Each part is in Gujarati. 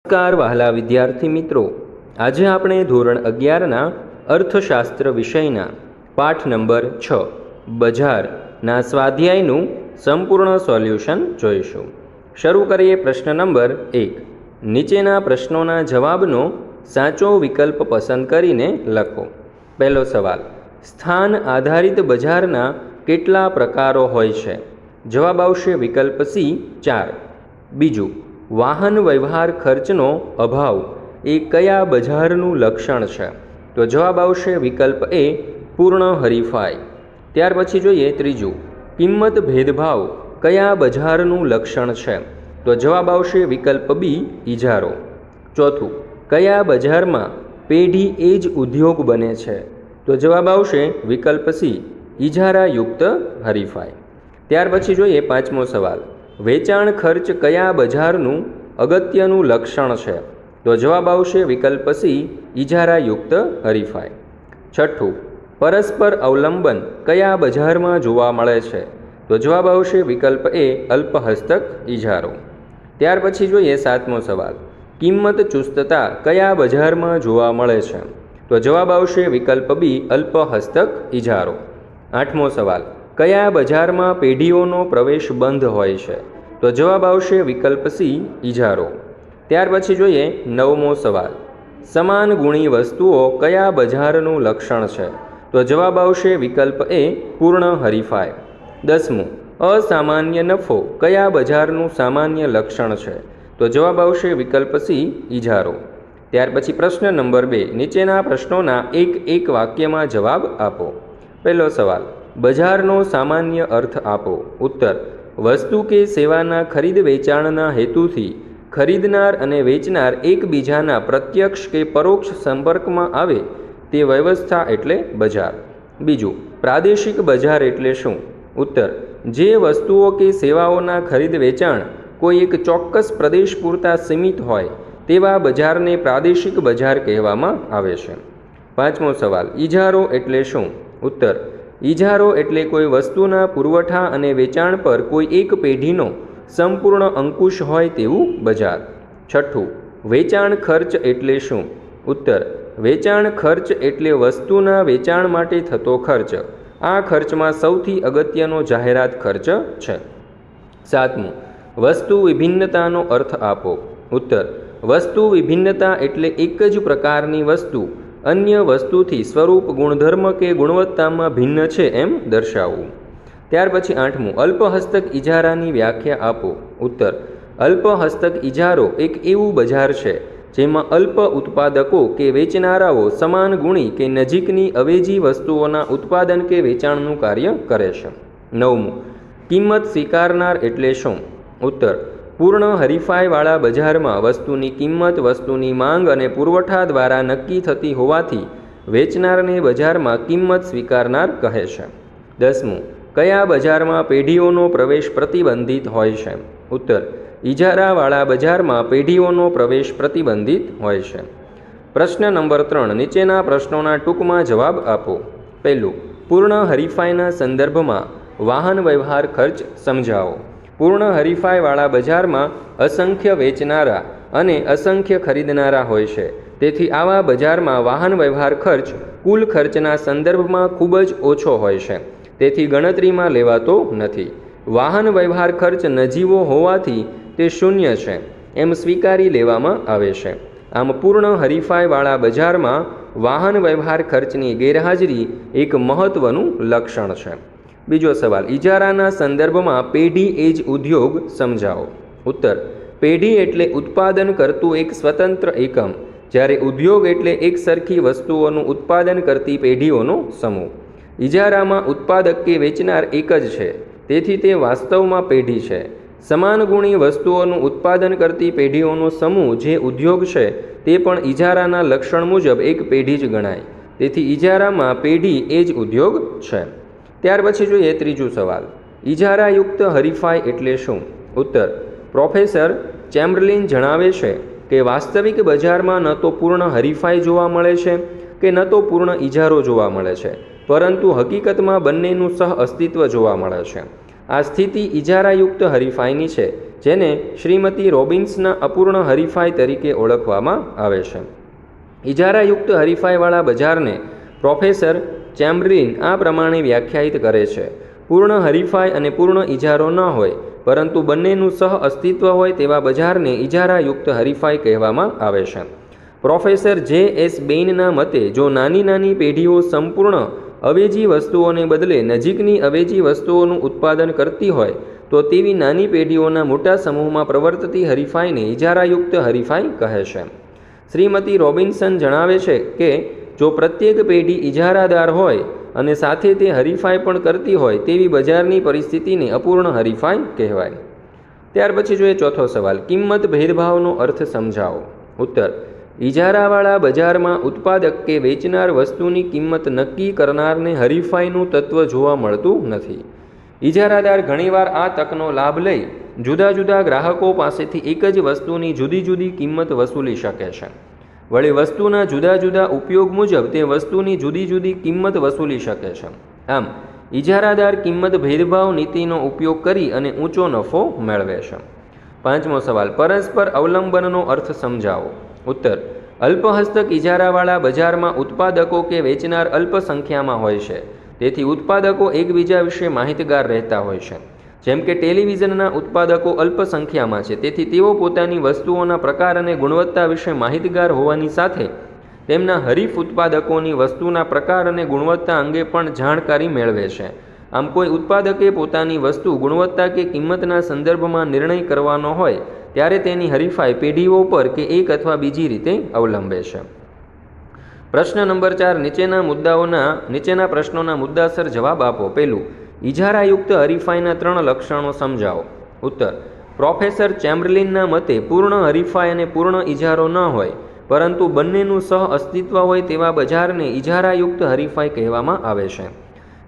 નમસ્કાર વહાલા વિદ્યાર્થી મિત્રો, આજે આપણે ધોરણ 11ના અર્થશાસ્ત્ર વિષયના પાઠ નંબર 6 બજારના સ્વાધ્યાયનું સંપૂર્ણ સોલ્યુશન જોઈશું. શરૂ કરીએ પ્રશ્ન નંબર 1. નીચેના પ્રશ્નોના જવાબનો સાચો વિકલ્પ પસંદ કરીને લખો. પહેલો સવાલ, સ્થાન આધારિત બજારના કેટલા પ્રકારો હોય છે? જવાબ આવશે વિકલ્પ સી 4. બીજું, વાહન વ્યવહાર ખર્ચનો અભાવ એ કયા બજારનું લક્ષણ છે? તો જવાબ આવશે વિકલ્પ એ પૂર્ણ હરીફાઈ. ત્યાર પછી જોઈએ ત્રીજું, કિંમત ભેદભાવ કયા બજારનું લક્ષણ છે? તો જવાબ આવશે વિકલ્પ બી ઇજારો. ચોથું, કયા બજારમાં પેઢી એ જ ઉદ્યોગ બને છે? તો જવાબ આવશે વિકલ્પ સી ઇજારાયુક્ત હરીફાઈ. ત્યાર પછી જોઈએ પાંચમો સવાલ, વેચાણ ખર્ચ કયા બજારનું અગત્યનું લક્ષણ છે? તો જવાબ આવશે વિકલ્પ સી ઇજારાયુક્ત હરીફાઈ. છઠ્ઠું, પરસ્પર અવલંબન કયા બજારમાં જોવા મળે છે? તો જવાબ આવશે વિકલ્પ એ અલ્પહસ્તક ઇજારો. ત્યાર પછી જોઈએ સાતમો સવાલ, કિંમત ચુસ્તતા કયા બજારમાં જોવા મળે છે? તો જવાબ આવશે વિકલ્પ બી અલ્પહસ્તક ઇજારો. આઠમો સવાલ, કયા બજારમાં પેઢીઓનો પ્રવેશ બંધ હોય છે? તો જવાબ આવશે વિકલ્પ સી ઇજારો. ત્યાર પછી જોઈએ નવમો સવાલ, સમાન ગુણી વસ્તુઓ કયા બજારનું લક્ષણ છે? તો જવાબ આવશે વિકલ્પ એ પૂર્ણ હરીફાઈ. દસમું, અસામાન્ય નફો કયા બજારનું સામાન્ય લક્ષણ છે? તો જવાબ આવશે વિકલ્પ સી ઇજારો. ત્યાર પછી પ્રશ્ન નંબર 2, નીચેના પ્રશ્નોના એક વાક્યમાં જવાબ આપો. પહેલો સવાલ, બજારનો સામાન્ય અર્થ આપો. ઉત્તર, વસ્તુ કે સેવાના ખરીદ વેચાણના હેતુથી ખરીદનાર અને વેચનાર એકબીજાના પ્રત્યક્ષ કે પરોક્ષ સંપર્કમાં આવે તે વ્યવસ્થા એટલે બજાર. બીજું, પ્રાદેશિક બજાર એટલે શું? ઉત્તર, જે વસ્તુઓ કે સેવાઓના ખરીદ વેચાણ કોઈ એક ચોક્કસ પ્રદેશ પૂરતા સીમિત હોય તેવા બજારને પ્રાદેશિક બજાર કહેવામાં આવે છે. પાંચમો સવાલ, ઇજારો એટલે શું? ઉત્તર, ઇજારો એટલે કોઈ વસ્તુના પુરવઠા અને વેચાણ પર કોઈ એક પેઢીનો સંપૂર્ણ અંકુશ હોય તેવું બજાર. છઠ્ઠું, વેચાણ ખર્ચ એટલે શું? ઉત્તર, વેચાણ ખર્ચ એટલે વસ્તુના વેચાણ માટે થતો ખર્ચ. આ ખર્ચમાં સૌથી અગત્યનો જાહેરાત ખર્ચ છે. સાતમું, વસ્તુ વિભિન્નતાનો અર્થ આપો. ઉત્તર, વસ્તુ વિભિન્નતા એટલે એક જ પ્રકારની વસ્તુ અન્ય વસ્તુથી સ્વરૂપ, ગુણધર્મ કે ગુણવત્તામાં ભિન્ન છે એમ દર્શાવવું. ત્યાર પછી આઠમું, અલ્પહસ્તક ઇજારાની વ્યાખ્યા આપો. ઉત્તર, અલ્પહસ્તક ઇજારો એક એવું બજાર છે જેમાં અલ્પ ઉત્પાદકો કે વેચનારાઓ સમાન ગુણી કે નજીકની અવેજી વસ્તુઓના ઉત્પાદન કે વેચાણનું કાર્ય કરે છે. નવમું, કિંમત સ્વીકારનાર એટલે શું? ઉત્તર, પૂર્ણ હરીફાઈવાળા બજારમાં વસ્તુની કિંમત વસ્તુની માંગ અને પુરવઠા દ્વારા નક્કી થતી હોવાથી વેચનારને બજારમાં કિંમત સ્વીકારનાર કહે છે. દસમું, કયા બજારમાં પેઢીઓનો પ્રવેશ પ્રતિબંધિત હોય છે? ઉત્તર, ઇજારાવાળા બજારમાં પેઢીઓનો પ્રવેશ પ્રતિબંધિત હોય છે. પ્રશ્ન નંબર 3, નીચેના પ્રશ્નોના ટૂંકમાં જવાબ આપો. પહેલું, પૂર્ણ હરીફાઈના સંદર્ભમાં વાહન વ્યવહાર ખર્ચ સમજાવો. પૂર્ણ હરીફાઈવાળા બજારમાં અસંખ્ય વેચનારા અને અસંખ્ય ખરીદનારા હોય છે. તેથી આવા બજારમાં વાહન વ્યવહાર ખર્ચ કુલ ખર્ચના સંદર્ભમાં ખૂબ જ ઓછો હોય છે. તેથી ગણતરીમાં લેવાતો નથી. વાહન વ્યવહાર ખર્ચ નજીવો હોવાથી તે શૂન્ય છે એમ સ્વીકારી લેવામાં આવે છે. આમ પૂર્ણ હરીફાઈવાળા બજારમાં વાહન વ્યવહાર ખર્ચની ગેરહાજરી એક મહત્ત્વનું લક્ષણ છે. બીજો સવાલ, ઇજારાના સંદર્ભમાં પેઢી એ જ ઉદ્યોગ સમજાવો. ઉત્તર, પેઢી એટલે ઉત્પાદન કરતું એક સ્વતંત્ર એકમ, જ્યારે ઉદ્યોગ એટલે એક સરખી વસ્તુઓનું ઉત્પાદન કરતી પેઢીઓનો સમૂહ. ઇજારામાં ઉત્પાદક કે વેચનાર એક જ છે, તેથી તે વાસ્તવમાં પેઢી છે. સમાન ગુણી વસ્તુઓનું ઉત્પાદન કરતી પેઢીઓનો સમૂહ જે ઉદ્યોગ છે તે પણ ઇજારાના લક્ષણ મુજબ એક પેઢી જ ગણાય. તેથી ઇજારામાં પેઢી એ જ ઉદ્યોગ છે. ત્યાર પછી જોઈએ ત્રીજો સવાલ, ઇજારાયુક્ત હરીફાઈ એટલે શું? ઉત્તર, પ્રોફેસર ચેમ્બરલિન જણાવે છે કે વાસ્તવિક બજારમાં ન તો પૂર્ણ હરીફાઈ જોવા મળે છે કે ન તો પૂર્ણ ઇજારો જોવા મળે છે, પરંતુ હકીકતમાં બંનેનું સહ અસ્તિત્વ જોવા મળે છે. આ સ્થિતિ ઇજારાયુક્ત હરીફાઈની છે, જેને શ્રીમતી રોબિન્સના અપૂર્ણ હરીફાઈ તરીકે ઓળખવામાં આવે છે. ઇજારાયુક્ત હરીફાઈવાળા બજારને પ્રોફેસર ચેમ્બરલિન આ પ્રમાણે વ્યાખ્યાયિત કરે છે: પૂર્ણ હરીફાઈ અને પૂર્ણ ઇજારો ન હોય પરંતુ બંનેનું સહ અસ્તિત્વ હોય તેવા બજારને ઇજારાયુક્ત હરીફાઈ કહેવામાં આવે છે. પ્રોફેસર જે.એસ. બેઇનના મતે જો નાની નાની પેઢીઓ સંપૂર્ણ અવેજી વસ્તુઓને બદલે નજીકની અવેજી વસ્તુઓનું ઉત્પાદન કરતી હોય તો તેવી નાની પેઢીઓના મોટા સમૂહમાં પ્રવર્તતી હરીફાઈને ઇજારાયુક્ત હરીફાઈ કહે છે. શ્રીમતી રોબિન્સન જણાવે છે કે જો પ્રત્યેક પેઢી ઇજારાદાર હોય અને સાથે તે હરીફાઈ પણ કરતી હોય તેવી બજારની પરિસ્થિતિને અપૂર્ણ હરીફાઈ કહેવાય. ત્યાર પછી જોઈએ ચોથો સવાલ: કિંમત ભેદભાવનો અર્થ સમજાવો. ઉત્તર: ઇજારાવાળા બજારમાં ઉત્પાદક કે વેચનાર વસ્તુની કિંમત નક્કી કરનારને હરીફાઈનું તત્વ જોવા મળતું નથી. ઇજારાદાર ઘણીવાર આ તકનો લાભ લઈ જુદા જુદા ગ્રાહકો પાસેથી એક જ વસ્તુની જુદી જુદી કિંમત વસૂલી શકે છે. વળી વસ્તુના જુદા જુદા ઉપયોગ મુજબ તે વસ્તુની જુદી જુદી કિંમત વસૂલી શકે છે. આમ ઇજારાદાર કિંમત ભેદભાવ નીતિનો ઉપયોગ કરી અને ઊંચો નફો મેળવે છે. પાંચમો સવાલ: પરસ્પર અવલંબનનો અર્થ સમજાવો. ઉત્તર: અલ્પહસ્તક ઇજારાવાળા બજારમાં ઉત્પાદકો કે વેચનાર અલ્પ સંખ્યામાં હોય છે. તેથી ઉત્પાદકો એકબીજા વિશે માહિતગાર રહેતા હોય છે. જેમ કે ટેલિવિઝનના ઉત્પાદકો અલ્પ સંખ્યામાં છે, તેથી તેઓ પોતાની વસ્તુઓના પ્રકાર અને ગુણવત્તા વિશે માહિતગાર હોવાની સાથે તેમના હરીફ ઉત્પાદકોની વસ્તુના પ્રકાર અને ગુણવત્તા અંગે પણ જાણકારી મેળવે છે. આમ કોઈ ઉત્પાદકે પોતાની વસ્તુ ગુણવત્તા કે કિંમતના સંદર્ભમાં નિર્ણય કરવાનો હોય ત્યારે તેની હરીફાઈ પેઢીઓ પર કે એક અથવા બીજી રીતે અવલંબે છે. પ્રશ્ન નંબર 4 નીચેના પ્રશ્નોના મુદ્દાસર જવાબ આપો. પહેલું: ઇજારાયુક્ત હરીફાઈના 3 લક્ષણો સમજાવો. ઉત્તર: પ્રોફેસર ચેમ્બરલિનના મતે પૂર્ણ હરીફાઈ અને પૂર્ણ ઇજારો ન હોય પરંતુ બંનેનું સહ અસ્તિત્વ હોય તેવા બજારને ઇજારાયુક્ત હરીફાઈ કહેવામાં આવે છે.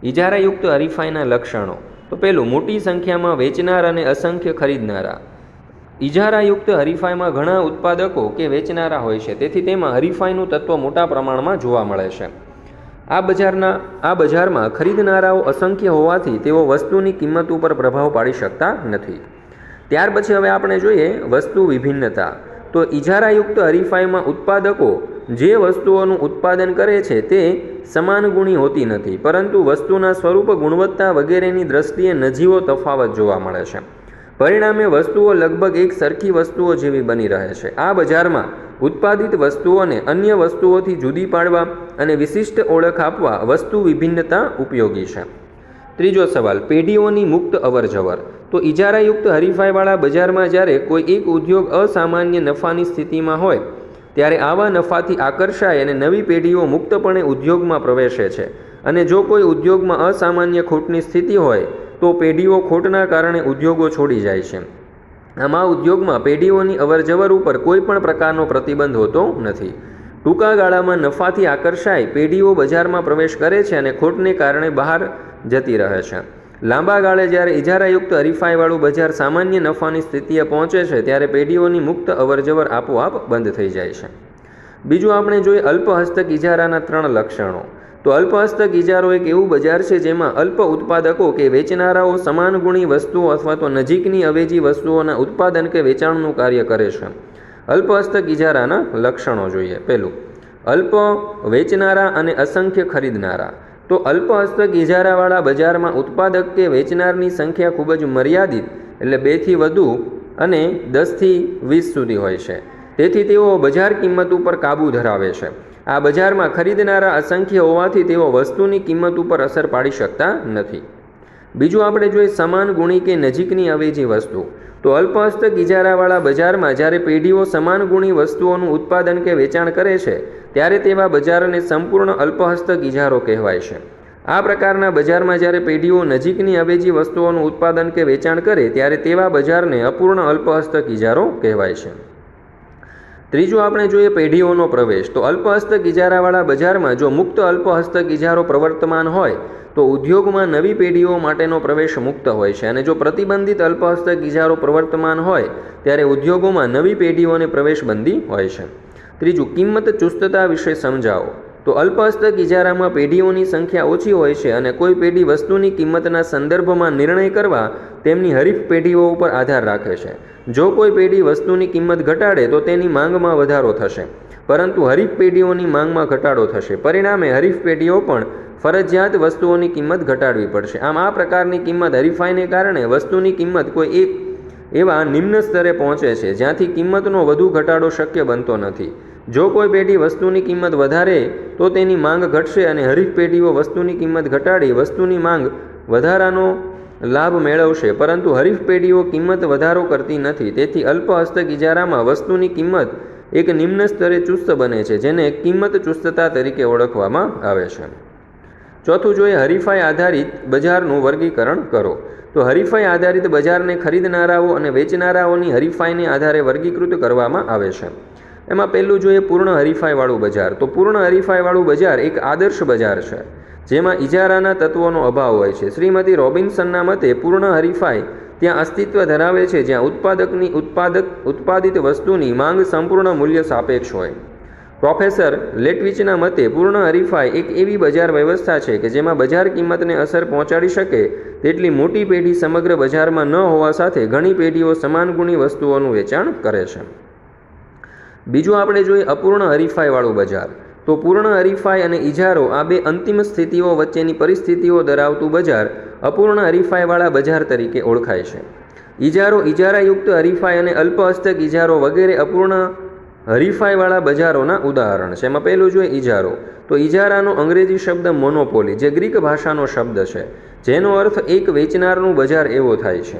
ઇજારાયુક્ત હરીફાઈના લક્ષણો: તો પહેલું, મોટી સંખ્યામાં વેચનાર અને અસંખ્ય ખરીદનારા. ઇજારાયુક્ત હરીફાઈમાં ઘણા ઉત્પાદકો કે વેચનારા હોય છે, તેથી તેમાં હરીફાઈનું તત્વ મોટા પ્રમાણમાં જોવા મળે છે. આ બજારમાં ખરીદનારાઓ અસંખ્ય હોવાથી તેઓ વસ્તુની કિંમત ઉપર પ્રભાવ પાડી શકતા નથી. ત્યાર પછી હવે આપણે જોઈએ વસ્તુ વિભિન્નતા. તો ઇજારાયુક્ત હરીફાઈમાં ઉત્પાદકો જે વસ્તુઓનું ઉત્પાદન કરે છે તે સમાન ગુણી હોતી નથી, પરંતુ વસ્તુના સ્વરૂપ, ગુણવત્તા વગેરેની દ્રષ્ટિએ નજીવો તફાવત જોવા મળે છે. પરિણામે વસ્તુઓ લગભગ એક સરખી વસ્તુઓ જેવી બની રહે છે. આ બજારમાં ઉત્પાદિત વસ્તુઓને અન્ય વસ્તુઓથી જુદી પાડવા અને વિશિષ્ટ ઓળખ આપવા વસ્તુ વિભિન્નતા ઉપયોગી છે. ત્રીજો સવાલ: પેઢીઓની મુક્ત અવરજવર. તો ઇજારાયુક્ત હરીફાઈવાળા બજારમાં જ્યારે કોઈ એક ઉદ્યોગ અસામાન્ય નફાની સ્થિતિમાં હોય ત્યારે આવા નફાથી આકર્ષાય અને નવી પેઢીઓ મુક્તપણે ઉદ્યોગમાં પ્રવેશે છે. અને જો કોઈ ઉદ્યોગમાં અસામાન્ય ખોટની સ્થિતિ હોય તો પેઢીઓ ખોટના કારણે ઉદ્યોગો છોડી જાય છે. આમ આ ઉદ્યોગમાં પેઢીઓની અવરજવર ઉપર કોઈ પણ પ્રકારનો પ્રતિબંધ હોતો નથી. ટૂંકા ગાળામાં નફાથી આકર્ષાય પેઢીઓ બજારમાં પ્રવેશ કરે છે અને ખોટને કારણે બહાર જતી રહે છે. લાંબા ગાળે જ્યારે ઇજારાયુક્ત હરીફાઈવાળું બજાર સામાન્ય નફાની સ્થિતિએ પહોંચે છે ત્યારે પેઢીઓની મુક્ત અવરજવર આપોઆપ બંધ થઈ જાય છે. બીજું આપણે જોઈએ અલ્પહસ્તક ઇજારાના 3 લક્ષણો. તો અલ્પહસ્તક ઇજારો એક એવું બજાર છે જેમાં અલ્પ ઉત્પાદકો કે વેચનારાઓ સમાન ગુણી વસ્તુઓ અથવા તો નજીકની અવેજી વસ્તુઓના ઉત્પાદન કે વેચાણનું કાર્ય કરે છે. અલ્પહસ્તક ઇજારાના લક્ષણો જોઈએ. પહેલું, અલ્પ વેચનારા અને અસંખ્ય ખરીદનારા. તો અલ્પહસ્તક ઇજારાવાળા બજારમાં ઉત્પાદક કે વેચનારની સંખ્યા ખૂબ જ મર્યાદિત, એટલે 2 થી વધુ અને 10 થી 20 સુધી હોય છે. તેથી તેઓ બજાર કિંમત ઉપર કાબૂ ધરાવે છે. આ બજારમાં ખરીદનારા અસંખ્ય હોવાથી તેઓ વસ્તુની કિંમત ઉપર અસર પાડી શકતા નથી. બીજું આપણે જોઈએ સમાન ગુણી કે નજીકની અવેજી વસ્તુ. તો અલ્પહસ્તક ઇજારાવાળા બજારમાં જ્યારે પેઢીઓ સમાન ગુણી વસ્તુઓનું ઉત્પાદન કે વેચાણ કરે છે ત્યારે તેવા બજારને સંપૂર્ણ અલ્પહસ્તક ઇજારો કહેવાય છે. આ પ્રકારના બજારમાં જ્યારે પેઢીઓ નજીકની અવેજી વસ્તુઓનું ઉત્પાદન કે વેચાણ કરે ત્યારે તેવા બજારને અપૂર્ણ અલ્પહસ્તક ઇજારો કહેવાય છે. ત્રીજું આપણે જોઈએ પેઢીઓનો પ્રવેશ. તો અલ્પહસ્તક ઇજારાવાળા બજારમાં જો મુક્ત અલ્પહસ્તક ઇજારો પ્રવર્તમાન હોય તો ઉદ્યોગમાં નવી પેઢીઓ માટેનો પ્રવેશ મુક્ત હોય છે, અને જો પ્રતિબંધિત અલ્પહસ્તક ઇજારો પ્રવર્તમાન હોય ત્યારે ઉદ્યોગોમાં નવી પેઢીઓને પ્રવેશ બંધી હોય છે. ત્રીજું, કિંમત ચુસ્તતા વિશે સમજાવો. તો અલ્પહસ્તક ઇજારામાં પેઢીઓની સંખ્યા ઓછી હોય છે અને કોઈ પેઢી વસ્તુની કિંમતના સંદર્ભમાં નિર્ણય કરવા તેમની હરીફ પેઢીઓ ઉપર આધાર રાખે છે. જો કોઈ પેઢી વસ્તુની કિંમત ઘટાડે તો તેની માંગમાં વધારો થશે, પરંતુ હરીફ પેઢીઓની માંગમાં ઘટાડો થશે. પરિણામે હરીફ પેઢીઓ પણ ફરજિયાત વસ્તુઓની કિંમત ઘટાડવી પડશે. આમ આ પ્રકારની કિંમત હરીફાઈને કારણે વસ્તુની કિંમત કોઈ એક એવા નિમ્ન સ્તરે પહોંચે છે જ્યાંથી કિંમતનો વધુ ઘટાડો શક્ય બનતો નથી. જો કોઈ પેઢી વસ્તુની કિંમત વધારે તો તેની માંગ ઘટશે અને હરીફ પેઢીઓ વસ્તુની કિંમત ઘટાડી વસ્તુની માંગ વધારાનો લાભ મેળવશે, પરંતુ હરીફ પેઢીઓ કિંમત વધારો કરતી નથી. તેથી અલ્પહસ્તક ઇજારામાં વસ્તુની કિંમત એક નિમ્ન સ્તરે ચુસ્ત બને છે, જેને કિંમત ચુસ્તતા તરીકે ઓળખવામાં આવે છે. ચોથું જોઈએ હરીફાઈ આધારિત બજારનું વર્ગીકરણ કરો. તો હરીફાઈ આધારિત બજારને ખરીદનારાઓ અને વેચનારાઓની હરીફાઈને આધારે વર્ગીકૃત કરવામાં આવે છે. એમાં પહેલું જોઈએ પૂર્ણ હરીફાઈવાળું બજાર. તો પૂર્ણ હરીફાઈવાળું બજાર એક આદર્શ બજાર છે જેમાં ઇજારાના તત્વોનો અભાવ હોય છે. શ્રીમતી રોબિન્સનના મતે પૂર્ણ હરીફાઈ ત્યાં અસ્તિત્વ ધરાવે છે જ્યાં ઉત્પાદિત વસ્તુની માંગ સંપૂર્ણ મૂલ્ય સાપેક્ષ હોય. પ્રોફેસર લેટવિચના મતે પૂર્ણ હરીફાઈ એક એવી બજાર વ્યવસ્થા છે કે જેમાં બજાર કિંમતને અસર પહોંચાડી શકે તેટલી મોટી પેઢી સમગ્ર બજારમાં ન હોવા સાથે ઘણી પેઢીઓ સમાન ગુણી વસ્તુઓનું વેચાણ કરે છે. બીજું આપણે જોઈએ અપૂર્ણ હરીફાઈવાળું બજાર. તો પૂર્ણ હરીફાઈ અને ઇજારો આ બે અંતિમ સ્થિતિઓ વચ્ચેની પરિસ્થિતિઓ ધરાવતું બજાર અપૂર્ણ હરીફાઈવાળા બજાર તરીકે ઓળખાય છે. ઇજારો, ઇજારાયુક્ત હરીફાઈ અને અલ્પહસ્તક ઇજારો વગેરે અપૂર્ણ હરીફાઈવાળા બજારોના ઉદાહરણ છે. એમાં પહેલું જોઈએ ઇજારો. તો ઇજારાનો અંગ્રેજી શબ્દ મોનોપોલી, જે ગ્રીક ભાષાનો શબ્દ છે, જેનો અર્થ એક વેચનારનું બજાર એવો થાય છે.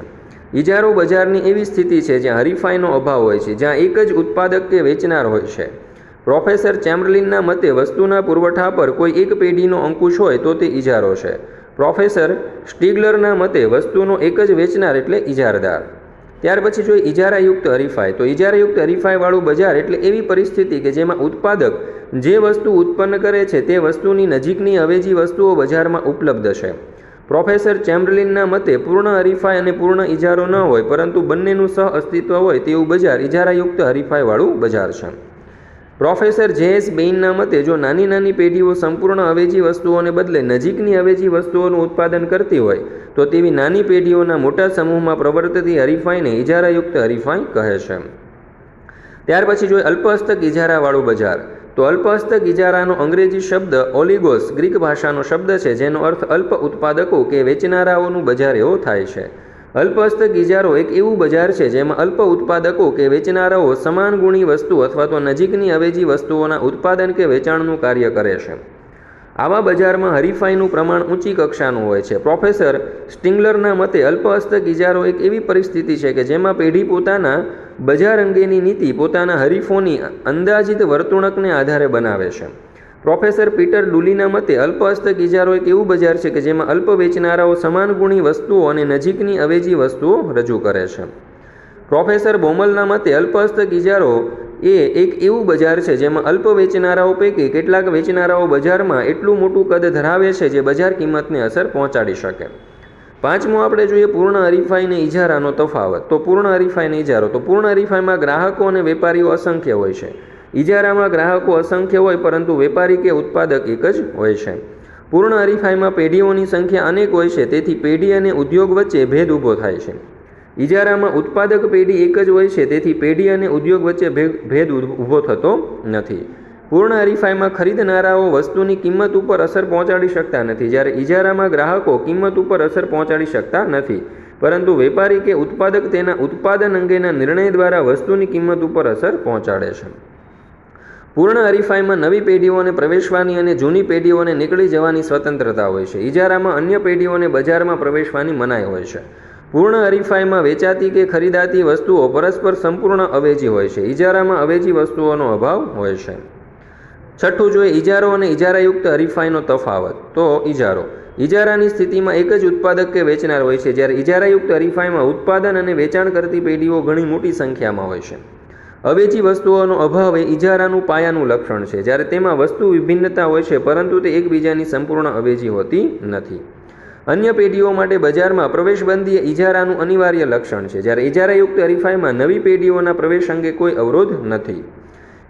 ઇજારો બજારની એવી સ્થિતિ છે જ્યાં હરીફાઈનો અભાવ હોય છે, જ્યાં એક જ ઉત્પાદક કે વેચનાર હોય છે. પ્રોફેસર ચેમ્બરલિનના મતે વસ્તુના પુરવઠા પર કોઈ એક પેઢીનો અંકુશ હોય તો તે ઇજારો છે. પ્રોફેસર સ્ટીગલરના મતે વસ્તુનો એક જ વેચનાર એટલે ઇજારદાર. ત્યાર પછી જોઈએ ઇજારાયુક્ત હરીફાઈ. તો ઇજારાયુક્ત હરીફાઈવાળું બજાર એટલે એવી પરિસ્થિતિ કે જેમાં ઉત્પાદક જે વસ્તુ ઉત્પન્ન કરે છે તે વસ્તુની નજીકની અવેજી વસ્તુઓ બજારમાં ઉપલબ્ધ છે. પ્રોફેસર ચેમ્બરલિનના મતે પૂર્ણ હરીફાઈ અને પૂર્ણ ઇજારો ન હોય પરંતુ બંનેનું સહ અસ્તિત્વ હોય તેવું બજાર ઇજારાયુક્ત હરીફાઈવાળું બજાર છે. પ્રોફેસર જે.એસ. બેઇનના મતે જો નાની નાની પેઢીઓ સંપૂર્ણ અવેજી વસ્તુઓને બદલે નજીકની અવેજી વસ્તુઓનું ઉત્પાદન કરતી હોય તો તેવી નાની પેઢીઓના મોટા સમૂહમાં પ્રવર્તતી હરીફાઈને ઇજારાયુક્ત હરીફાઈ કહે છે. ત્યાર પછી જોઈએ અલ્પહસ્તક ઇજારાવાળું બજાર. તો અલ્પહસ્તક ઇજારાનો અંગ્રેજી શબ્દ ઓલિગોસ ગ્રીક ભાષાનો શબ્દ છે, જેનો અર્થ અલ્પ ઉત્પાદકો કે વેચનારાઓનું બજાર એવો થાય છે. અલ્પહસ્તક ઇજારો એક એવું બજાર છે જેમાં અલ્પ ઉત્પાદકો કે વેચનારાઓ સમાન ગુણી વસ્તુ અથવા તો નજીકની અવેજી વસ્તુઓના ઉત્પાદન કે વેચાણનું કાર્ય કરે છે. આવા બજારમાં હરીફાઈનું પ્રમાણ ઊંચી કક્ષાનું હોય છે. પ્રોફેસર સ્ટિંગલરના મતે અલ્પહસ્તક ઇજારો એક એવી પરિસ્થિતિ છે કે જેમાં પેઢી પોતાના બજાર અંગેની નીતિ પોતાના હરીફોની અંદાજિત વર્તણૂકને આધારે બનાવે છે. પ્રોફેસર પીટર ડુલીના મતે અલ્પહસ્તક ઇજારો એક એવું બજાર છે કે જેમાં અલ્પ વેચનારાઓ સમાન ગુણી વસ્તુઓ અને નજીકની અવેજી વસ્તુઓ રજૂ કરે છે. પ્રોફેસર બોમલના મતે અલ્પહસ્તક ઇજારો એ એક એવું બજાર છે જેમાં અલ્પ વેચનારાઓ પૈકી કેટલાક વેચનારાઓ બજારમાં એટલું મોટું કદ ધરાવે છે જે બજાર કિંમતને અસર પહોંચાડી શકે. પાંચમું આપણે જોઈએ પૂર્ણ હરીફાઈ અને ઇજારાનો તફાવત. તો પૂર્ણ હરીફાઈ અને ઇજારો. તો પૂર્ણ હરીફાઈમાં ગ્રાહકો અને વેપારીઓ અસંખ્ય હોય છે. ઇજારામાં ગ્રાહકો અસંખ્ય હોય પરંતુ વેપારી કે ઉત્પાદક એક જ હોય છે. પૂર્ણ હરીફાઈમાં પેઢીઓની સંખ્યા અનેક હોય છે, તેથી પેઢી અને ઉદ્યોગ વચ્ચે ભેદ ઊભો થાય છે. ઇજારામાં ઉત્પાદક પેઢી એક જ હોય છે, તેથી પેઢી અને ઉદ્યોગ વચ્ચે ભેદ ઊભો થતો નથી. પૂર્ણ હરીફાઈમાં ખરીદનારાઓ વસ્તુની કિંમત ઉપર અસર પહોંચાડી શકતા નથી, જ્યારે ઇજારામાં ગ્રાહકો કિંમત ઉપર અસર પહોંચાડી શકતા નથી, પરંતુ વેપારી કે ઉત્પાદક તેના ઉત્પાદન અંગેના નિર્ણય દ્વારા વસ્તુની કિંમત ઉપર અસર પહોંચાડે છે. પૂર્ણ હરીફાઈમાં નવી પેઢીઓને પ્રવેશવાની અને જૂની પેઢીઓને નીકળી જવાની સ્વતંત્રતા હોય છે. ઇજારામાં અન્ય પેઢીઓને બજારમાં પ્રવેશવાની મનાઈ હોય છે. પૂર્ણ હરીફાઈમાં વેચાતી કે ખરીદાતી વસ્તુઓ પરસ્પર સંપૂર્ણ અવેજી હોય છે. ઇજારામાં અવેજી વસ્તુઓનો અભાવ હોય છે. છઠ્ઠું જોઈએ ઇજારો અને ઇજારાયુક્ત હરીફાઈનો તફાવત. તો ઇજારો. ઇજારાની સ્થિતિમાં એક જ ઉત્પાદક કે વેચનાર હોય છે, જ્યારે ઇજારાયુક્ત હરીફાઈમાં ઉત્પાદન અને વેચાણ કરતી પેઢીઓ ઘણી મોટી સંખ્યામાં હોય છે. અવેજી વસ્તુઓનો અભાવ એ ઇજારાનું પાયાનું લક્ષણ છે, જ્યારે તેમાં વસ્તુ વિભિન્નતા હોય છે પરંતુ તે એકબીજાની સંપૂર્ણ અવેજી હોતી નથી. અન્ય પેઢીઓ માટે બજારમાં પ્રવેશબંધી એ ઇજારાનું અનિવાર્ય લક્ષણ છે, જ્યારે ઇજારાયુક્ત હરીફાઈમાં નવી પેઢીઓના પ્રવેશ અંગે કોઈ અવરોધ નથી.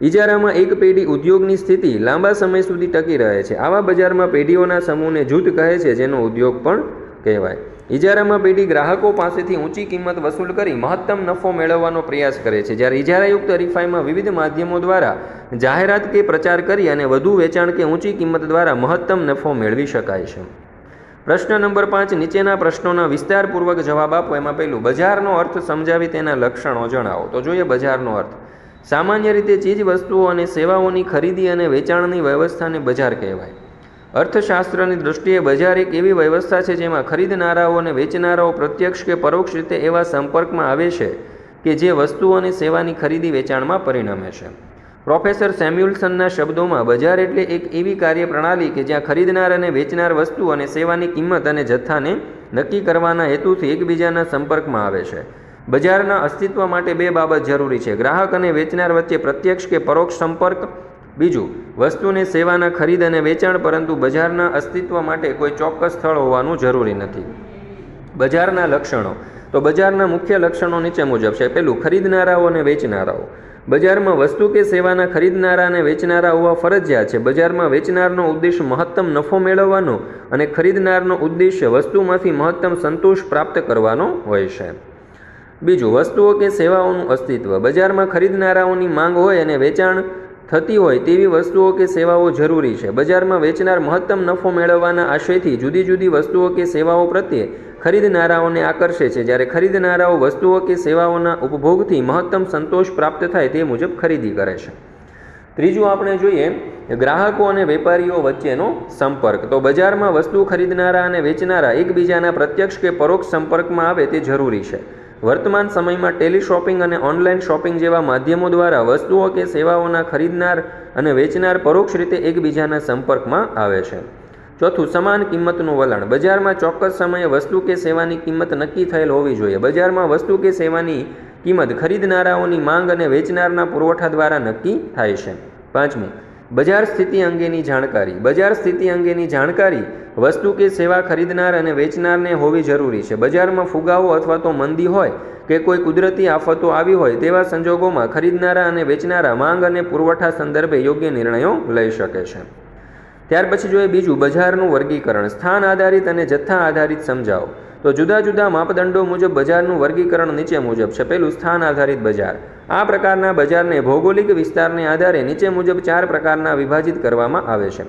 ઇજારામાં એક પેઢી ઉદ્યોગની સ્થિતિ લાંબા સમય સુધી ટકી રહે છે. આવા બજારમાં પેઢીઓના સમૂહને જૂથ કહે છે, જેનો ઉદ્યોગ પણ કહેવાય. ઇજારામાં પેઢી ગ્રાહકો પાસેથી ઊંચી કિંમત વસૂલ કરી મહત્તમ નફો મેળવવાનો પ્રયાસ કરે છે. જ્યારે ઇજારાયુક્ત હરીફાઈમાં વિવિધ માધ્યમો દ્વારા જાહેરાત કે પ્રચાર કરી અને વધુ વેચાણ કે ઊંચી કિંમત દ્વારા મહત્તમ નફો મેળવી શકાય છે. પ્રશ્ન નંબર 5, નીચેના પ્રશ્નોના વિસ્તારપૂર્વક જવાબ આપો. એમાં પહેલું, બજારનો અર્થ સમજાવી તેના લક્ષણો જણાવો. તો જોઈએ બજારનો અર્થ. સામાન્ય રીતે ચીજ વસ્તુઓ અને સેવાઓની ખરીદી અને વેચાણની વ્યવસ્થાને બજાર કહેવાય. અર્થશાસ્ત્રની દૃષ્ટિએ બજાર એક એવી વ્યવસ્થા છે જેમાં ખરીદનારાઓ અને વેચનારાઓ પ્રત્યક્ષ કે પરોક્ષ રીતે એવા સંપર્કમાં આવે છે કે જે વસ્તુઓ અને સેવાની ખરીદી વેચાણમાં પરિણમે છે. પ્રોફેસર સેમ્યુઅલ્સનના શબ્દોમાં બજાર એટલે એક એવી કાર્યપ્રણાલી કે જ્યાં ખરીદનાર અને વેચનાર વસ્તુ અને સેવાની કિંમત અને જથ્થાને નક્કી કરવાના હેતુથી એકબીજાના સંપર્કમાં આવે છે. બજારના અસ્તિત્વ માટે બે બાબત જરૂરી છે: ગ્રાહક અને વેચનાર વચ્ચે પ્રત્યક્ષ કે પરોક્ષ સંપર્ક. બીજું, વસ્તુને સેવાના ખરીદ અને વેચાણ. પરંતુ બજારના અસ્તિત્વ માટે કોઈ ચોક્કસ સ્થળ હોવાનું જરૂરી નથી. બજારના લક્ષણો. તો બજારના મુખ્ય લક્ષણો નીચે મુજબ છે. પહેલું, ખરીદનારાઓ અને વેચનારાઓ. બજારમાં વસ્તુ કે સેવાના ખરીદનારા અને વેચનારા હોવા ફરજિયાત છે. બજારમાં વેચનારનો ઉદ્દેશ મહત્તમ નફો મેળવવાનો અને ખરીદનારનો ઉદ્દેશ્ય વસ્તુમાંથી મહત્તમ સંતોષ પ્રાપ્ત કરવાનો હોય છે. બીજું, વસ્તુઓ કે સેવાઓનું અસ્તિત્વ. બજારમાં ખરીદનારાઓની માંગ હોય અને વેચાણ થતી હોય તેવી વસ્તુઓ કે સેવાઓ જરૂરી છે. બજારમાં વેચનાર મહત્તમ નફો મેળવવાના આશયથી જુદી જુદી વસ્તુઓ કે સેવાઓ પ્રત્યે ખરીદનારાઓને આકર્ષે છે, જ્યારે ખરીદનારાઓ વસ્તુઓ કે સેવાઓના ઉપભોગથી મહત્તમ સંતોષ પ્રાપ્ત થાય તે મુજબ ખરીદી કરે છે. ત્રીજું આપણે જોઈએ ગ્રાહકો અને વેપારીઓ વચ્ચેનો સંપર્ક. તો બજારમાં વસ્તુ ખરીદનારા અને વેચનારા એકબીજાના પ્રત્યક્ષ કે પરોક્ષ સંપર્કમાં આવે તે જરૂરી છે. વર્તમાન સમયમાં ટેલિશોપિંગ અને ઓનલાઈન શોપિંગ જેવા માધ્યમો દ્વારા વસ્તુઓ કે સેવાઓના ખરીદનાર અને વેચનાર પરોક્ષ રીતે એકબીજાના સંપર્કમાં આવે છે. ચોથું, સમાન કિંમતનું વલણ. બજારમાં ચોક્કસ સમયે વસ્તુ કે સેવાની કિંમત નક્કી થયેલ હોવી જોઈએ. બજારમાં વસ્તુ કે સેવાની કિંમત ખરીદનારાઓની માંગ અને વેચનારના પુરવઠા દ્વારા નક્કી થાય છે. પાંચમું, બજાર સ્થિતિ અંગેની જાણકારી. બજાર સ્થિતિ અંગેની જાણકારી વસ્તુ કે સેવા ખરીદનાર અને વેચનારને હોવી જરૂરી છે. બજારમાં ફુગાવો અથવા તો મંદી હોય કે કોઈ કુદરતી આફતો આવી હોય તેવા સંજોગોમાં ખરીદનારા અને વેચનારા માંગ અને પુરવઠા સંદર્ભે યોગ્ય નિર્ણયો લઈ શકે છે. ત્યાર પછી જોઈએ બીજું, બજારનું વર્ગીકરણ. સ્થાન આધારિત અને જથ્થા આધારિત સમજાવો. તો જુદા જુદા માપદંડો મુજબ બજારનું વર્ગીકરણ નીચે મુજબ છે. પહેલું, સ્થાન આધારિત બજાર. આ પ્રકારના બજારને ભૌગોલિક વિસ્તારને આધારે નીચે મુજબ 4 પ્રકારના વિભાજિત કરવામાં આવે છે.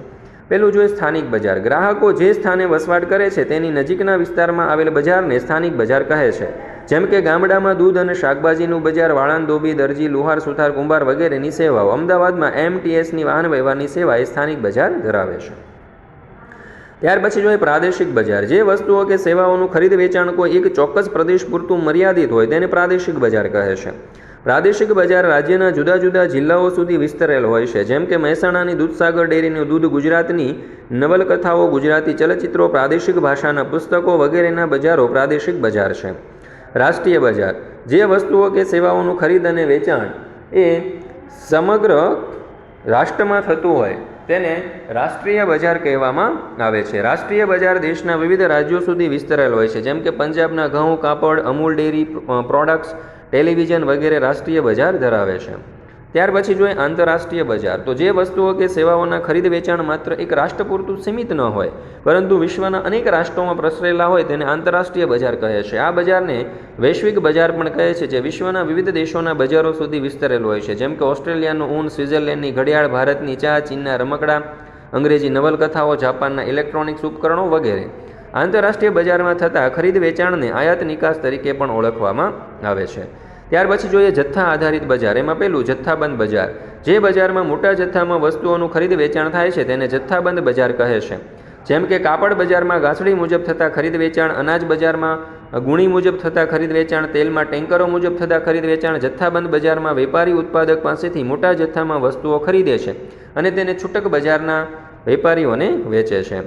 પહેલું જોઈએ સ્થાનિક બજાર. ગ્રાહકો જે સ્થાને વસવાટ કરે છે તેની નજીકના વિસ્તારમાં આવેલ બજારને સ્થાનિક બજાર કહે છે. જેમ કે ગામડામાં દૂધ અને શાકભાજીનું બજાર, વાળંદ, ધોબી, દરજી, લુહાર, સુથાર, કુંભાર વગેરેની સેવાઓ. અમદાવાદમાં MTSની વાહન વ્યવહારની સેવા એ સ્થાનિક બજાર ધરાવે છે. ત્યાર પછી જોઈએ પ્રાદેશિક બજાર. જે વસ્તુઓ કે સેવાઓનું ખરીદ વેચાણ કોઈ એક ચોક્કસ પ્રદેશ પૂરતું મર્યાદિત હોય તેને પ્રાદેશિક બજાર કહે છે. પ્રાદેશિક બજાર રાજ્યના જુદા જુદા જિલ્લાઓ સુધી વિસ્તરેલ હોય છે. જેમ કે મહેસાણાની દૂધસાગર ડેરીનું દૂધ, ગુજરાતની નવલકથાઓ, ગુજરાતી ચલચિત્રો, પ્રાદેશિક ભાષાના પુસ્તકો વગેરેના બજારો પ્રાદેશિક બજાર છે. રાષ્ટ્રીય બજાર. જે વસ્તુઓ કે સેવાઓનું ખરીદ અને વેચાણ એ સમગ્ર રાષ્ટ્રમાં થતું હોય તેને રાષ્ટ્રીય બજાર કહેવામાં આવે છે. રાષ્ટ્રીય બજાર દેશના વિવિધ રાજ્યો સુધી વિસ્તરેલ હોય છે. જેમ કે પંજાબના ઘઉં, કાપડ, અમૂલ ડેરી પ્રોડક્ટ્સ, ટેલિવિઝન વગેરે રાષ્ટ્રીય બજાર ધરાવે છે. ત્યાર પછી જોઈએ આંતરરાષ્ટ્રીય બજાર. તો જે વસ્તુઓ કે સેવાઓના ખરીદ વેચાણ માત્ર એક રાષ્ટ્ર પૂરતું સીમિત ન હોય પરંતુ વિશ્વના અનેક રાષ્ટ્રોમાં પ્રસરેલા હોય તેને આંતરરાષ્ટ્રીય બજાર કહે છે. આ બજારને વૈશ્વિક બજાર પણ કહે છે, જે વિશ્વના વિવિધ દેશોના બજારો સુધી વિસ્તરેલ હોય છે. જેમ કે ઓસ્ટ્રેલિયાનું ઊન, સ્વિટ્ઝરલેન્ડની ઘડિયાળ, ભારતની ચા, ચીનના રમકડા, અંગ્રેજી નવલકથાઓ, જાપાનના ઇલેક્ટ્રોનિક્સ ઉપકરણો વગેરે. આંતરરાષ્ટ્રીય બજારમાં થતા ખરીદ વેચાણને આયાત નિકાસ તરીકે પણ ઓળખવામાં આવે છે. ત્યાર પછી જોઈએ જથ્થા આધારિત બજાર. એમાં પહેલું, જથ્થાબંધ બજાર. જે બજારમાં મોટા જથ્થામાં વસ્તુઓનું ખરીદ વેચાણ થાય છે તેને જથ્થાબંધ બજાર કહે છે. જેમ કે કાપડ બજારમાં ગાંસડી મુજબ થતા ખરીદ વેચાણ, અનાજ બજારમાં ગુણી મુજબ થતા ખરીદ વેચાણ, તેલમાં ટેન્કરો મુજબ થતા ખરીદ વેચાણ. જથ્થાબંધ બજારમાં વેપારી ઉત્પાદક પાસેથી મોટા જથ્થામાં વસ્તુઓ ખરીદે છે અને તેને છૂટક બજારના વેપારીઓને વેચે છે.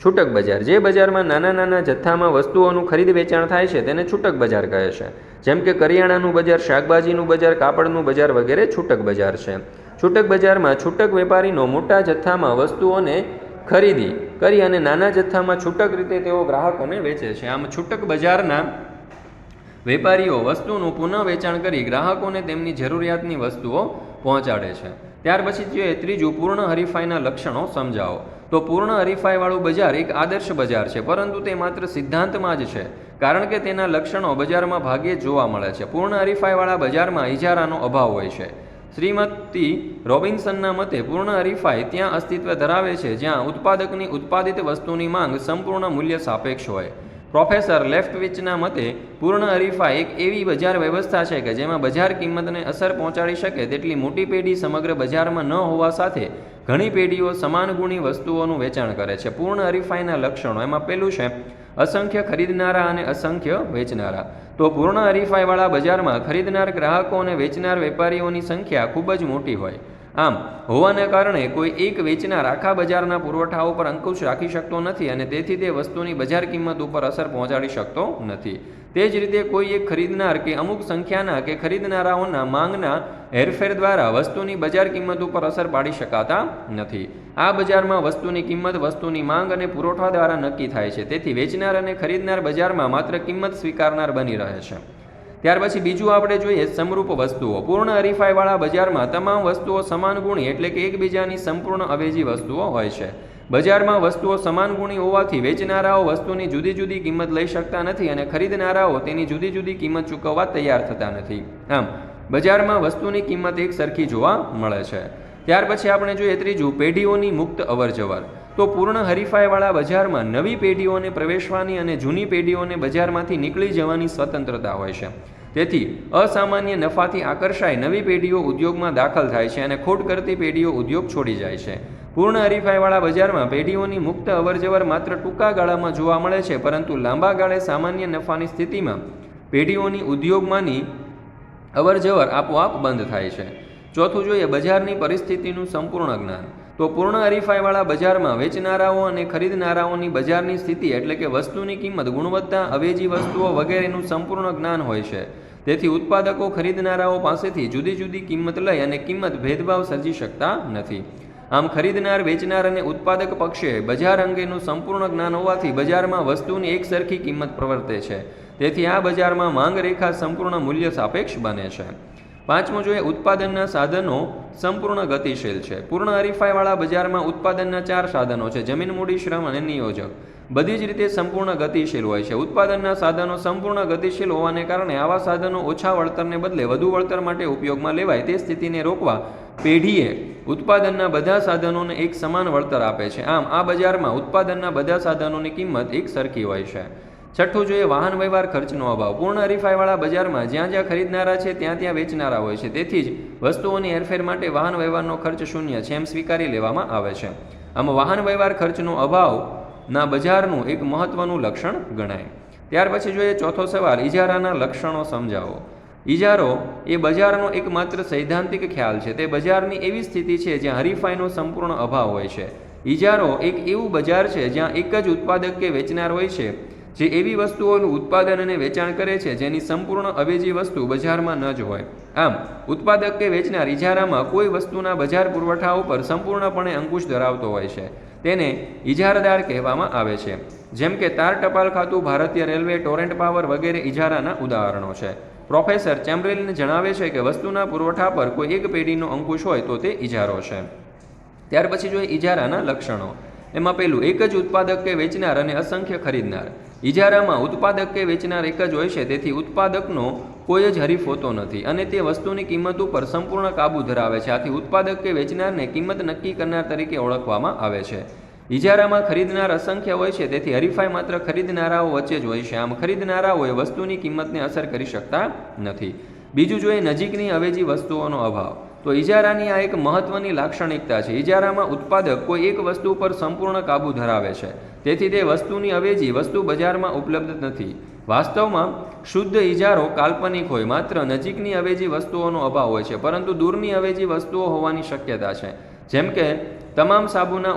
છૂટક બજાર. જે બજારમાં નાના નાના જથ્થામાં વસ્તુઓનું ખરીદ વેચાણ થાય છે તેને છૂટક બજાર કહે છે. જેમ કે કરિયાણાનું બજાર, શાકભાજીનું બજાર, કાપડનું બજાર વગેરે છૂટક બજાર છે. છૂટક બજારમાં છૂટક વેપારીનો મોટા જથ્થામાં વસ્તુઓને ખરીદી કરી અને નાના જથ્થામાં છૂટક રીતે તેઓ ગ્રાહકોને વેચે છે. આમ છૂટક બજારના વેપારીઓ વસ્તુનું પુનઃ વેચાણ કરી ગ્રાહકોને તેમની જરૂરિયાતની વસ્તુઓ પહોંચાડે છે. ત્યાર પછી જોઈએ ત્રીજું, પૂર્ણ હરીફાઈના લક્ષણો સમજાવો. તો પૂર્ણ હરીફાઈવાળું બજાર એક આદર્શ બજાર છે, પરંતુ તે માત્ર સિદ્ધાંતમાં જ છે, કારણ કે તેના લક્ષણો બજારમાં ભાગ્યે જોવા મળે છે. પૂર્ણ હરીફાઈવાળા બજારમાં ઇજારાનો અભાવ હોય છે. શ્રીમતી રોબિન્સનના મતે પૂર્ણ હરીફાઈ ત્યાં અસ્તિત્વ ધરાવે છે જ્યાં ઉત્પાદકની ઉત્પાદિત વસ્તુની માંગ સંપૂર્ણ મૂલ્ય સાપેક્ષ હોય. પ્રોફેસર લેફ્ટવિચના મતે પૂર્ણ હરીફાઈ એક એવી બજાર વ્યવસ્થા છે કે જેમાં બજાર કિંમતને અસર પહોંચાડી શકે તેટલી મોટી પેઢી સમગ્ર બજારમાં ન હોવા સાથે ઘણી પેઢીઓ સમાન ગુણી વસ્તુઓનું વેચાણ કરે છે. પૂર્ણ હરીફાઈના લક્ષણો, એમાં પહેલું છે અસંખ્ય ખરીદનારા અને અસંખ્ય વેચનારા. તો પૂર્ણ હરીફાઈવાળા બજારમાં ખરીદનાર ગ્રાહકો અને વેચનાર વેપારીઓની સંખ્યા ખૂબ જ મોટી હોય. આમ હોવાને કારણે કોઈ એક વેચનાર આખા બજારના પુરવઠા ઉપર અંકુશ રાખી શકતો નથી અને તેથી તે વસ્તુની બજાર કિંમત ઉપર અસર પહોંચાડી શકતો નથી. તે જ રીતે કોઈ એક ખરીદનાર કે અમુક સંખ્યાના કે ખરીદનારાઓના માંગના હેરફેર દ્વારા વસ્તુની બજાર કિંમત ઉપર અસર પાડી શકાતા નથી. આ બજારમાં વસ્તુની કિંમત વસ્તુની માંગ અને પુરવઠા દ્વારા નક્કી થાય છે. તેથી વેચનાર અને ખરીદનાર બજારમાં માત્ર કિંમત સ્વીકારનાર બની રહે છે. ત્યાર પછી બીજું આપણે જોઈએ સમરૂપ વસ્તુઓ. પૂર્ણ હરીફાઈવાળા બજારમાં તમામ વસ્તુઓ સમાન ગુણી એટલે કે એકબીજાની સંપૂર્ણ અવેજી વસ્તુઓ હોય છે. બજારમાં વસ્તુઓ સમાન ગુણી હોવાથી વેચનારાઓ વસ્તુની જુદી જુદી કિંમત લઈ શકતા નથી અને ખરીદનારાઓ તેની જુદી જુદી કિંમત ચૂકવવા તૈયાર થતા નથી. આમ બજારમાં વસ્તુની કિંમત એક સરખી જોવા મળે છે. ત્યાર પછી આપણે જોઈએ ત્રીજું, પેઢીઓની મુક્ત અવરજવર. તો પૂર્ણ હરીફાઈવાળા બજારમાં નવી પેઢીઓને પ્રવેશવાની અને જૂની પેઢીઓને બજારમાંથી નીકળી જવાની સ્વતંત્રતા હોય છે. તેથી અસામાન્ય નફાથી આકર્ષાય નવી પેઢીઓ ઉદ્યોગમાં દાખલ થાય છે અને ખોટ કરતી પેઢીઓ ઉદ્યોગ છોડી જાય છે. પૂર્ણ હરીફાઈવાળા બજારમાં પેઢીઓની મુક્ત અવરજવર માત્ર ટૂંકા ગાળામાં જોવા મળે છે, પરંતુ લાંબા ગાળે સામાન્ય નફાની સ્થિતિમાં પેઢીઓની ઉદ્યોગમાંની અવરજવર આપોઆપ બંધ થાય છે. ચોથું જોઈએ બજારની પરિસ્થિતિનું સંપૂર્ણ જ્ઞાન. તો પૂર્ણ હરીફાઈવાળા બજારમાં વેચનારાઓ અને ખરીદનારાઓની બજારની સ્થિતિ એટલે કે વસ્તુની કિંમત, ગુણવત્તા, અવેજી વસ્તુઓ વગેરેનું સંપૂર્ણ જ્ઞાન હોય છે. તેથી ઉત્પાદકો ખરીદનારાઓ પાસેથી જુદી જુદી કિંમત લઈ અને કિંમત ભેદભાવ સર્જી શકતા નથી. આમ ખરીદનાર, વેચનાર અને ઉત્પાદક પક્ષે બજાર અંગેનું સંપૂર્ણ જ્ઞાન હોવાથી બજારમાં વસ્તુની એક સરખી કિંમત પ્રવર્તે છે. તેથી આ બજારમાં માંગ રેખા સંપૂર્ણ મૂલ્ય સાપેક્ષ બને છે. પાંચમું જોઈએ ઉત્પાદનના સાધનો સંપૂર્ણ ગતિશીલ છે. પૂર્ણ હરીફાઈવાળા બજારમાં ઉત્પાદનના 4 સાધનો છે: જમીન, મૂડી, શ્રમ અને નિયોજક. બધી જ રીતે સંપૂર્ણ ગતિશીલ હોય છે. ઉત્પાદનના સાધનો સંપૂર્ણ ગતિશીલ હોવાને કારણે આવા સાધનો ઓછા વળતરને બદલે વધુ વળતર માટે ઉપયોગમાં લેવાય તે સ્થિતિને રોકવા પેઢીએ ઉત્પાદનના બધા સાધનોને એક સમાન વળતર આપે છે. આમ આ બજારમાં ઉત્પાદનના બધા સાધનોની કિંમત એક સરખી હોય છે. છઠ્ઠું જોઈએ વાહન વ્યવહાર ખર્ચનો અભાવ. પૂર્ણ હરીફાઈવાળા બજારમાં જ્યાં જ્યાં ખરીદનારા છે ત્યાં ત્યાં વેચનારા હોય છે. તેથી જ વસ્તુઓની હેરફેર માટે વાહન વ્યવહારનો ખર્ચ શૂન્ય છે એમ સ્વીકારી લેવામાં આવે છે. આમ વાહન વ્યવહાર ખર્ચનો અભાવના બજારનું એક મહત્વનું લક્ષણ ગણાય. ત્યાર પછી જોઈએ ચોથો સવાલ, ઇજારાના લક્ષણો સમજાવો. ઇજારો એ બજારનો એકમાત્ર સૈદ્ધાંતિક ખ્યાલ છે. તે બજારની એવી સ્થિતિ છે જ્યાં હરીફાઈનો સંપૂર્ણ અભાવ હોય છે. ઇજારો એક એવું બજાર છે જ્યાં એક જ ઉત્પાદક કે વેચનાર હોય છે જે એવી વસ્તુઓનું ઉત્પાદન અને વેચાણ કરે છે જેની સંપૂર્ણ અવેજી વસ્તુ બજારમાં ન જ હોય. આમ ઉત્પાદક કે વેચનાર ઇજારામાં કોઈ વસ્તુના બજાર પુરવઠા ઉપર સંપૂર્ણપણે અંકુશ ધરાવતો હોય છે. તેને ઇજારદાર કહેવામાં આવે છે. જેમ કે તાર ટપાલ ખાતું, ભારતીય રેલવે, ટોરેન્ટ પાવર વગેરે ઇજારાના ઉદાહરણો છે. પ્રોફેસર ચેમ્બરલિન જણાવે છે કે વસ્તુના પુરવઠા પર કોઈ એક પેઢીનો અંકુશ હોય તો તે ઇજારો છે. ત્યાર પછી જોઈએ ઇજારાના લક્ષણો. એમાં પહેલું, એક જ ઉત્પાદક કે વેચનાર અને અસંખ્ય ખરીદનાર. ઇજારામાં ઉત્પાદક કે વેચનાર એક જ હોય છે, તેથી ઉત્પાદકનો કોઈ જ હરીફ હોતો નથી અને તે વસ્તુની કિંમત ઉપર સંપૂર્ણ કાબુ ધરાવે છે. આથી ઉત્પાદક કે વેચનારને કિંમત નક્કી કરનાર તરીકે ઓળખવામાં આવે છે. ઇજારામાં ખરીદનાર અસંખ્ય હોય છે, તેથી હરીફાઈ માત્ર ખરીદનારાઓ વચ્ચે જ હોય છે. આમ ખરીદનારાઓએ વસ્તુની કિંમતને અસર કરી શકતા નથી. બીજું જોઈએ નજીકની અવેજી વસ્તુઓનો અભાવ. તો ઇજારાની આ એક મહત્વની લાક્ષણિકતા છે. ઇજારામાં ઉત્પાદક કોઈ એક વસ્તુ પર સંપૂર્ણ કાબુ ધરાવે છે, તેથી તે વસ્તુની અવેજી વસ્તુ બજારમાં ઉપલબ્ધ નથી. વાસ્તવમાં શુદ્ધ ઇજારો કાલ્પનિક હોય, માત્ર નજીકની અવેજી વસ્તુઓનો અભાવ હોય છે, પરંતુ દૂરની અવેજી વસ્તુઓ હોવાની શક્યતા છે. જેમ કે તમામ સાબુના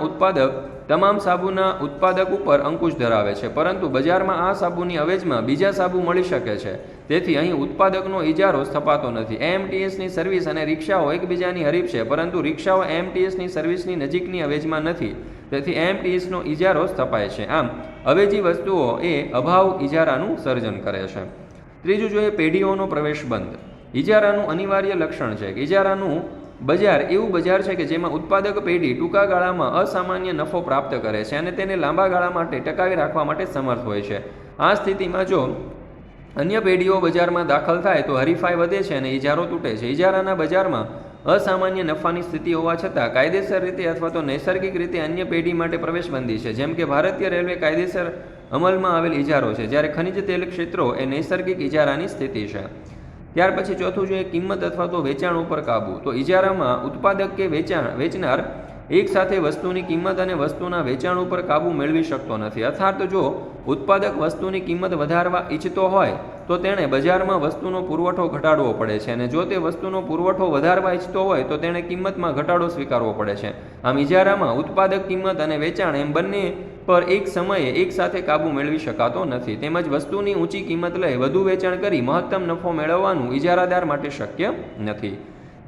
ઉત્પાદક ઉપર અંકુશ ધરાવે છે, પરંતુ બજારમાં આ સાબુની અવેજમાં બીજા સાબુ મળી શકે છે. તેથી અહીં ઉત્પાદકનો ઇજારો સ્થપાતો નથી. એએમટીએસની સર્વિસ અને રિક્ષાઓ એકબીજાની હરીફ છે, પરંતુ રિક્ષાઓ એએમટીએસની સર્વિસની નજીકની અવેજમાં નથી, તેથી એએમટીએસનો ઇજારો સ્થપાય છે. આમ અવેજી વસ્તુઓ એ અભાવ ઇજારાનું સર્જન કરે છે. ત્રીજું જોઈએ પેઢીઓનો પ્રવેશ બંધ. ઇજારાનું અનિવાર્ય લક્ષણ છે કે ઇજારાનું બજાર એવું બજાર છે કે જેમાં ઉત્પાદક પેઢી ટૂંકા ગાળામાં અસામાન્ય નફો પ્રાપ્ત કરે છે અને તેને લાંબા ગાળા માટે ટકાવી રાખવા માટે સમર્થ હોય છે. આ સ્થિતિમાં જો અન્ય પેઢીઓ બજારમાં દાખલ થાય તો હરીફાઈ વધે છે અને ઇજારો તૂટે છે. ઇજારાના બજારમાં અસામાન્ય નફાની સ્થિતિ હોવા છતાં કાયદેસર રીતે અથવા તો નૈસર્ગિક રીતે અન્ય પેઢી માટે પ્રવેશબંધી છે. જેમ કે ભારતીય રેલવે કાયદેસર અમલમાં આવેલ ઇજારો છે, જ્યારે ખનિજ તેલ ક્ષેત્રો એ નૈસર્ગિક ઇજારાની સ્થિતિ છે. ત્યાર પછી ચોથું જોઈએ કિંમત અથવા તો વેચાણ ઉપર કાબુ. તો ઇજારામાં ઉત્પાદક કે વેચનાર એક સાથે વસ્તુની કિંમત અને વસ્તુના વેચાણ ઉપર કાબુ મેળવી શકતો નથી. અર્થાત જો ઉત્પાદક વસ્તુની કિંમત વધારવા ઈચ્છતો હોય તો તેણે બજારમાં વસ્તુનો પુરવઠો ઘટાડવો પડે છે, અને જો તે વસ્તુનો પુરવઠો વધારવા ઈચ્છતો હોય તો તેણે કિંમતમાં ઘટાડો સ્વીકારવો પડે છે. આમ ઇજારામાં ઉત્પાદક, કિંમત અને વેચાણ એમ બંને પર એક સમયે એક સાથે કાબુ મેળવી શકાતો નથી. તેમજ વસ્તુની ઊંચી કિંમત લઈ વધુ વેચાણ કરી મહત્તમ નફો મેળવવાનું ઇજારાદાર માટે શક્ય નથી.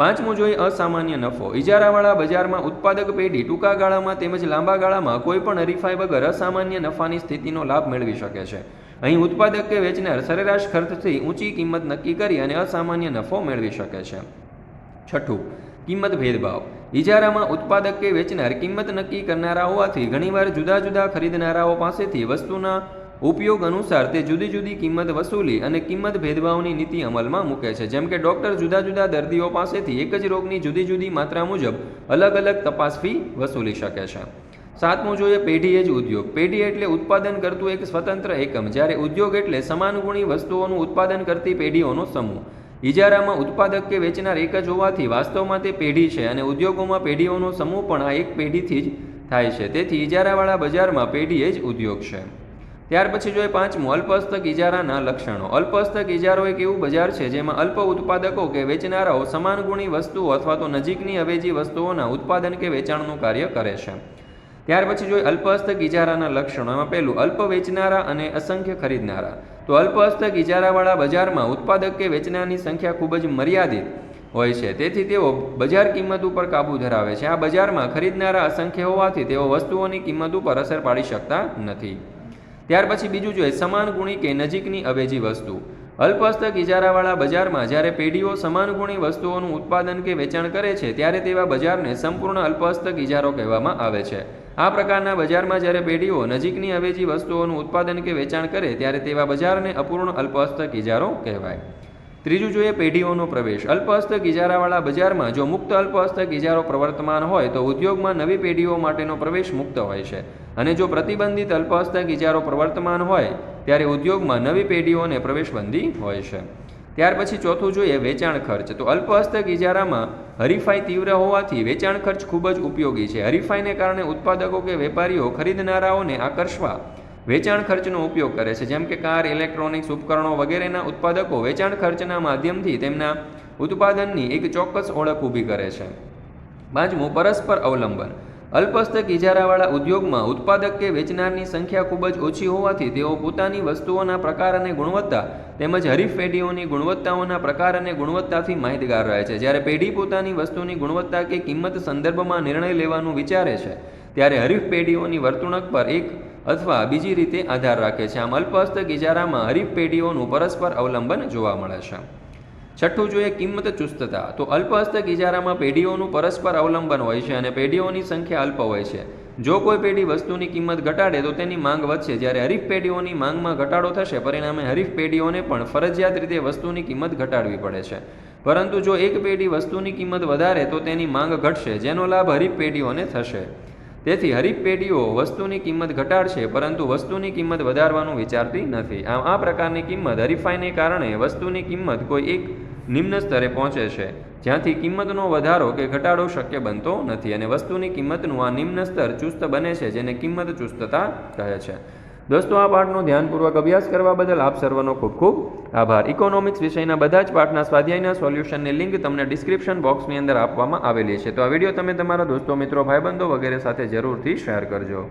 પાંચમું જોઈએ અસામાન્ય નફો. ઇજારાવાળા બજારમાં ઉત્પાદક પેઢી ટૂંકા ગાળામાં તેમજ લાંબા ગાળામાં કોઈપણ હરીફાઈ વગર અસામાન્ય નફાની સ્થિતિનો લાભ મેળવી શકે છે. અહીં ઉત્પાદક કે વેચનાર સરેરાશ ખર્ચથી ઊંચી કિંમત નક્કી કરી અને અસામાન્ય નફો મેળવી શકે છે. છઠ્ઠું, કિંમત ભેદભાવ. ઇજારામાં ઉત્પાદક કે વેચનાર કિંમત નક્કી કરનારા હોવાથી ઘણીવાર જુદા જુદા ખરીદનારાઓ પાસેથી વસ્તુના ઉપયોગ અનુસાર તે જુદી જુદી કિંમત વસૂલી અને કિંમત ભેદભાવની નીતિ અમલમાં મૂકે છે. જેમ કે ડૉક્ટર જુદા જુદા દર્દીઓ પાસેથી એક જ રોગની જુદી જુદી માત્રા મુજબ અલગ અલગ તપાસ ફી વસૂલી શકે છે. સાતમું જોઈએ પેઢી જ ઉદ્યોગ. પેઢી એટલે ઉત્પાદન કરતું એક સ્વતંત્ર એકમ, જ્યારે ઉદ્યોગ એટલે સમાન ગુણી વસ્તુઓનું ઉત્પાદન કરતી પેઢીઓનો સમૂહ. ઇજારામાં ઉત્પાદક કે વેચનાર એક જ હોવાથી વાસ્તવમાં તે પેઢી છે, અને ઉદ્યોગોમાં પેઢીઓનો સમૂહ પણ આ એક પેઢીથી જ થાય છે. તેથી ઇજારાવાળા બજારમાં પેઢી જ ઉદ્યોગ છે. ત્યાર પછી જોઈએ પાંચમું, અલ્પહસ્તક ઇજારાના લક્ષણો. અલ્પહસ્તક ઇજારો એક એવું બજાર છે જેમાં અલ્પ ઉત્પાદકો કે વેચનારાઓ સમાન ગુણી વસ્તુઓ અથવા તો નજીકની અવેજી વસ્તુઓના ઉત્પાદન કે વેચાણનું કાર્ય કરે છે. ત્યાર પછી જોઈએ અલ્પહસ્તક ઇજારાના લક્ષણો. એમાં પહેલું, અલ્પ વેચનારા અને અસંખ્ય ખરીદનારા. તો અલ્પહસ્તક ઇજારાવાળા બજારમાં ઉત્પાદક કે વેચનારની સંખ્યા ખૂબ જ મર્યાદિત હોય છે, તેથી તેઓ બજાર કિંમત ઉપર કાબૂ ધરાવે છે. આ બજારમાં ખરીદનારા અસંખ્ય હોવાથી તેઓ વસ્તુઓની કિંમત ઉપર અસર પાડી શકતા નથી. ત્યાર પછી બીજું જોઈએ સમાન ગુણી કે નજીકની અવેજી વસ્તુ. અલ્પહસ્તક ઇજારાવાળા બજારમાં જ્યારે પેઢીઓ સમાન ગુણી વસ્તુઓનું ઉત્પાદન કે વેચાણ કરે છે ત્યારે તેવા બજારને સંપૂર્ણ અલ્પહસ્તક ઇજારો કહેવામાં આવે છે. આ પ્રકારના બજારમાં જ્યારે પેઢીઓ નજીકની અવેજી વસ્તુઓનું ઉત્પાદન કે વેચાણ કરે ત્યારે તેવા બજારને અપૂર્ણ અલ્પહસ્તક ઇજારો કહેવાય. ત્રીજું જોઈએ પેઢીઓનો પ્રવેશ. અલ્પહસ્તક ઇજારાવાળા બજારમાં જો મુક્ત અલ્પહસ્તક ઇજારો પ્રવર્તમાન હોય તો ઉદ્યોગમાં નવી પેઢીઓ માટેનો પ્રવેશ મુક્ત હોય છે, અને જો પ્રતિબંધિત અલ્પહસ્તક ઇજારો પ્રવર્તમાન હોય ત્યારે ઉદ્યોગમાં નવી પેઢીઓને પ્રવેશબંધી હોય છે. ત્યાર પછી ચોથું જોઈએ વેચાણ ખર્ચ. તો અલ્પહસ્તક ઇજારામાં હરીફાઈ તીવ્ર હોવાથી વેચાણ ખર્ચ ખૂબ જ ઉપયોગી છે. હરીફાઈને કારણે ઉત્પાદકો કે વેપારીઓ ખરીદનારાઓને આકર્ષવા વેચાણ ખર્ચનો ઉપયોગ કરે છે. જેમ કે કાર, ઇલેક્ટ્રોનિક્સ ઉપકરણો વગેરેના ઉત્પાદકો વેચાણ ખર્ચના માધ્યમથી તેમના ઉત્પાદનની એક ચોક્કસ ઓળખ ઊભી કરે છે. પાંચમું, પરસ્પર અવલંબન. અલ્પહસ્તક ઇજારાવાળા ઉદ્યોગમાં ઉત્પાદક કે વેચનારની સંખ્યા ખૂબ જ ઓછી હોવાથી તેઓ પોતાની વસ્તુઓના પ્રકાર અને ગુણવત્તા તેમજ હરીફ પેઢીઓની ગુણવત્તાઓના પ્રકાર અને ગુણવત્તાથી માહિતગાર રહે છે. જ્યારે પેઢી પોતાની વસ્તુની ગુણવત્તા કે કિંમત સંદર્ભમાં નિર્ણય લેવાનું વિચારે છે ત્યારે હરીફ પેઢીઓની વર્તણૂક પર એક અથવા બીજી રીતે આધાર રાખે છે. આમ અલ્પહસ્તક ઇજારામાં હરીફ પેઢીઓનું પરસ્પર અવલંબન જોવા મળે છે. છઠ્ઠું જોઈએ કિંમત ચુસ્તતા. તો અલ્પહસ્તક ઇજારામાં પેઢીઓનું પરસ્પર અવલંબન હોય છે અને પેઢીઓની સંખ્યા અલ્પ હોય છે. જો કોઈ પેઢી વસ્તુની કિંમત ઘટાડે તો તેની માંગ વધશે, જ્યારે હરીફ પેઢીઓની માંગમાં ઘટાડો થશે. પરિણામે હરીફ પેઢીઓને પણ ફરજિયાત રીતે વસ્તુની કિંમત ઘટાડવી પડે છે. પરંતુ જો એક પેઢી વસ્તુની કિંમત વધારે તો તેની માંગ ઘટશે, જેનો લાભ હરીફ પેઢીઓને થશે. તેથી હરીફ પેઢીઓ વસ્તુની કિંમત ઘટાડશે પરંતુ વસ્તુની કિંમત વધારવાનું વિચારતી નથી. આમ આ પ્રકારની કિંમત હરીફાઈને કારણે વસ્તુની કિંમત કોઈ એક નિમ્ન સ્તરે પહોંચે છે, જ્યાંથી કિંમતનો વધારો કે ઘટાડો શક્ય બનતો નથી, અને વસ્તુની કિંમતનું આ નિમ્ન સ્તર ચુસ્ત બને છે, જેને કિંમત ચુસ્તતા કહે છે. દોસ્તો, આ પાઠનો ધ્યાનપૂર્વક અભ્યાસ કરવા બદલ આપ સર્વનો ખૂબ ખૂબ આભાર. ઇકોનોમિક્સ વિષયના બધા જ પાઠના સ્વાધ્યાયના સોલ્યુશનની લિંક તમને ડિસ્ક્રિપ્શન બોક્સની અંદર આપવામાં આવેલી છે. તો આ વિડીયો તમે તમારા દોસ્તો, મિત્રો, ભાઈબંધો વગેરે સાથે જરૂરથી શેર કરજો.